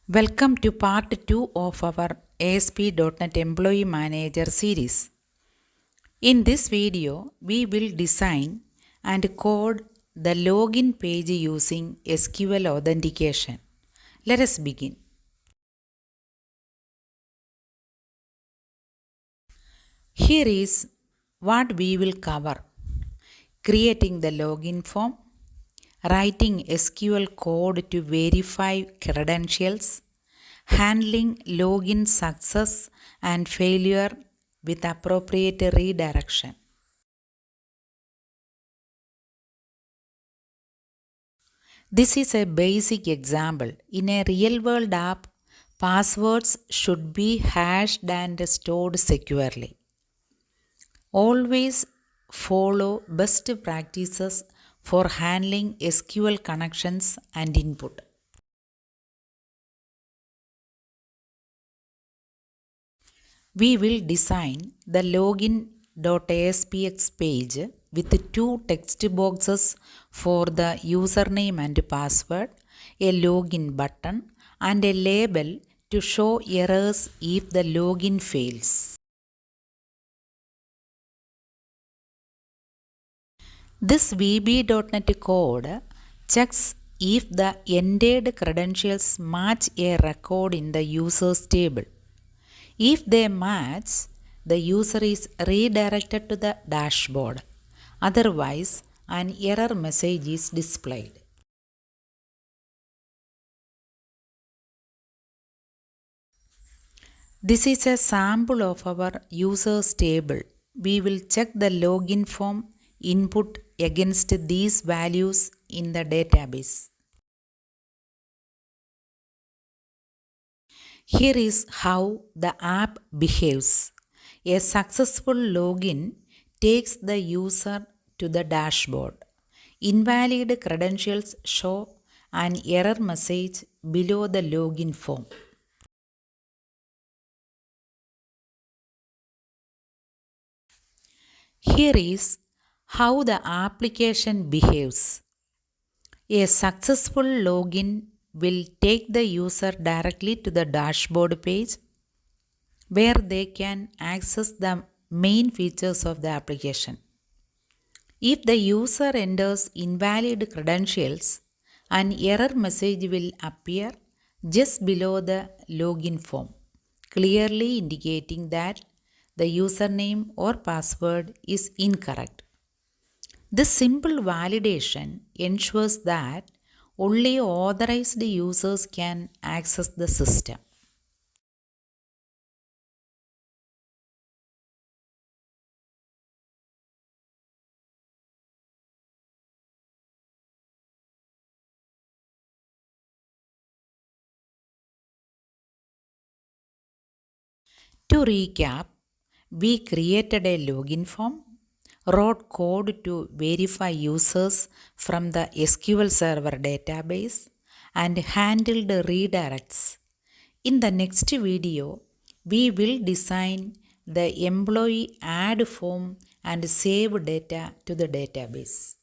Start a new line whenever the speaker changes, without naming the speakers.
Welcome to Part 2 of our ASP .NET Employee Manager series. In this video, we will design and code the login page using SQL Authentication. Let us begin. Here is what we will cover: creating the login form, writing SQL code to verify credentials, handling login success and failure with appropriate redirection. This is a basic example. In a real-world app, passwords should be hashed and stored securely. Always follow best practices for handling SQL connections and input. We will design the login.aspx page with two text boxes for the username and password, a login button, and a label to show errors if the login fails. This VB.NET code checks if the entered credentials match a record in the users table. If they match, the user is redirected to the dashboard. Otherwise, an error message is displayed. This is a sample of our users table. We will check the login form input against these values in the database. Here is how the app behaves. A successful login takes the user to the dashboard. Invalid credentials show an error message below the login form. Here is how the application behaves. A successful login will take the user directly to the dashboard page where they can access the main features of the application. If the user enters invalid credentials, an error message will appear just below the login form, clearly indicating that the username or password is incorrect. This simple validation ensures that only authorized users can access the system. To recap, we created a login form, wrote code to verify users from the SQL Server database, and handled redirects. In the next video, we will design the employee add form and save data to the database.